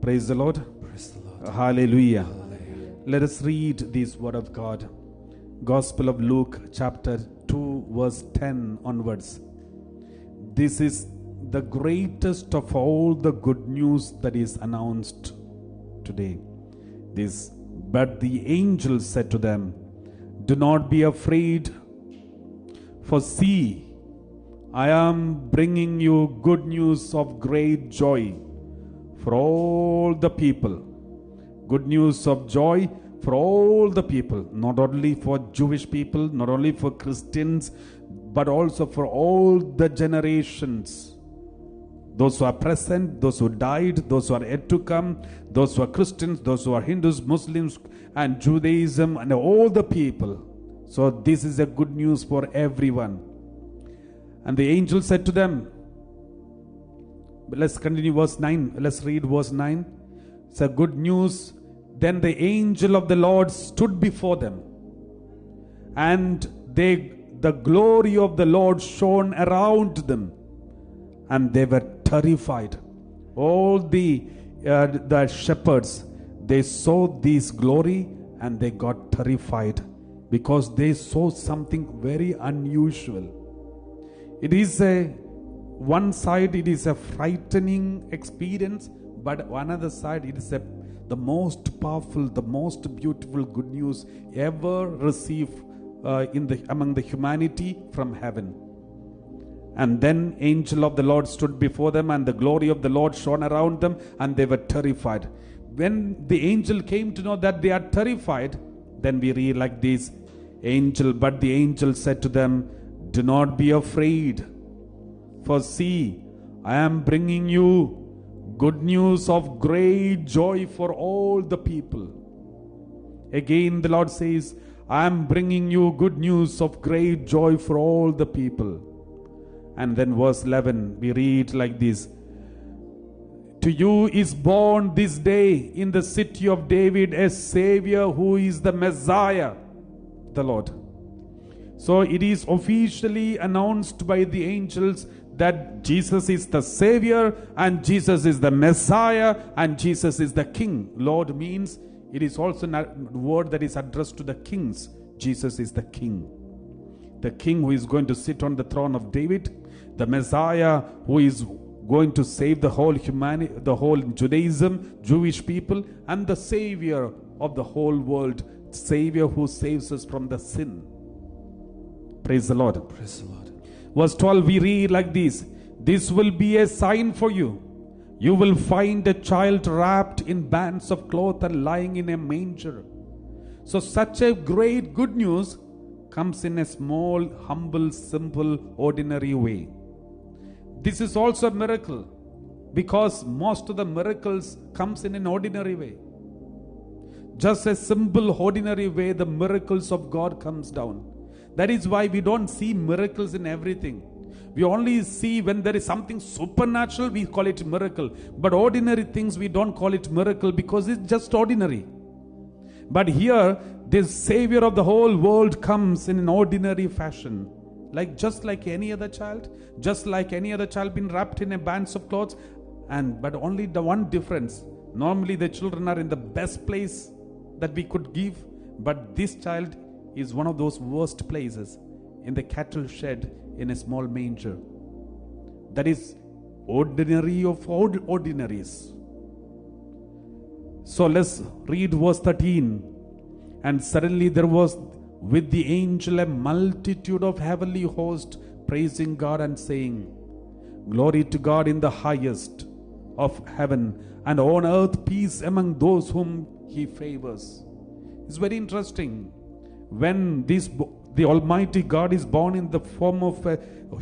Praise the Lord. Praise the Lord. Hallelujah. Hallelujah. Let us read this word of God. Gospel of Luke chapter 2 verse 10 onwards. This is the greatest of all the good news that is announced today. But the angel said to them, "Do not be afraid, for see, I am bringing you good news of great joy for all the people." Good news of joy for all the people, not only for Jewish people, not only for Christians, but also for all the generations. Those who are present, those who died, those who are yet to come, those who are Christians, those who are Hindus, Muslims, and Judaism, and all the people. So this is a good news for everyone. And the angel said to them, let's continue verse 9. Let's read verse 9. It's a good news. Then the angel of the Lord stood before them, and the glory of the Lord shone around them, and they were terrified. All the shepherds, they saw this glory and they got terrified because they saw something very unusual. It is one side it is a frightening experience, but on another side it is the most powerful, the most beautiful good news ever received among the humanity from heaven. And then angel of the Lord stood before them, and the glory of the Lord shone around them, and they were terrified. When the angel came to know that they are terrified, then we read like this, but the angel said to them, "Do not be afraid, for see, I am bringing you good news of great joy for all the people." Again the Lord says, "I am bringing you good news of great joy for all the people." And then verse 11 we read like this, "To you is born this day in the city of David a Savior who is the Messiah, the Lord." So it is officially announced by the angels that Jesus is the Savior, and Jesus is the Messiah, and Jesus is the King. Lord means it is also a word that is addressed to the kings. Jesus is the King. The King who is going to sit on the throne of David, the Messiah who is going to save the whole humanity, the whole Judaism, Jewish people, and the Savior of the whole world, Savior who saves us from the sin. Praise the Lord. Praise the Lord. Verse 12 we read like this, "This will be a sign for you. You will find a child wrapped in bands of cloth and lying in a manger." So such a great good news comes in a small, humble, simple, ordinary way. This is also a miracle, because most of the miracles comes in an ordinary way. Just a simple, ordinary way the miracles of God comes down. That is why we don't see miracles in everything. We only see when there is something supernatural, we call it miracle. But ordinary things, we don't call it miracle because it's just ordinary. But here, this Savior of the whole world comes in an ordinary fashion. Just like any other child. Just like any other child been wrapped in a bands of clothes. But only the one difference. Normally the children are in the best place that we could give. But this child is one of those worst places, in the cattle shed in a small manger. That is ordinary of all ordinaries. So let's read verse 13. "And suddenly there was with the angel a multitude of heavenly hosts praising God and saying, 'Glory to God in the highest of heaven, and on earth peace among those whom he favors.'" It's very interesting. When the Almighty God is born in the form of a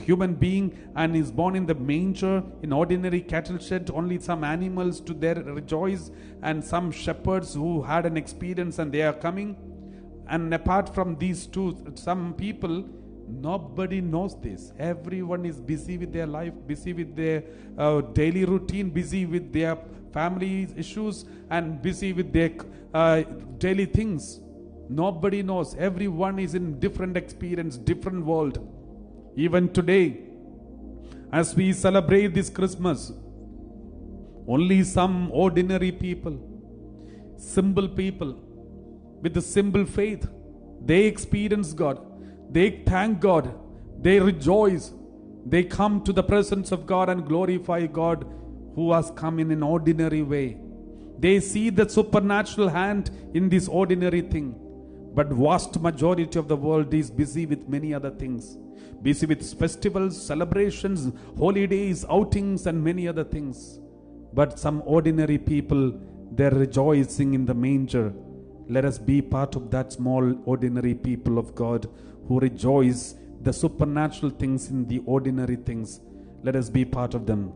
human being and is born in the manger, in ordinary cattle shed, only some animals to there rejoice, and some shepherds who had an experience and they are coming. And apart from these two, some people, nobody knows this. Everyone is busy with their life, busy with their daily routine, busy with their family issues, and busy with their daily things. Nobody knows. Everyone is in different experience, different world. Even today, as we celebrate this Christmas, Only some ordinary people, simple people with a simple faith, they experience God. They thank God. They rejoice. They come to the presence of God and glorify God who has come in an ordinary way. They see the supernatural hand in this ordinary thing. But vast majority of the world is busy with many other things. Busy with festivals, celebrations, holidays, outings and many other things. But some ordinary people, they're rejoicing in the manger. Let us be part of that small ordinary people of God who rejoice the supernatural things in the ordinary things. Let us be part of them.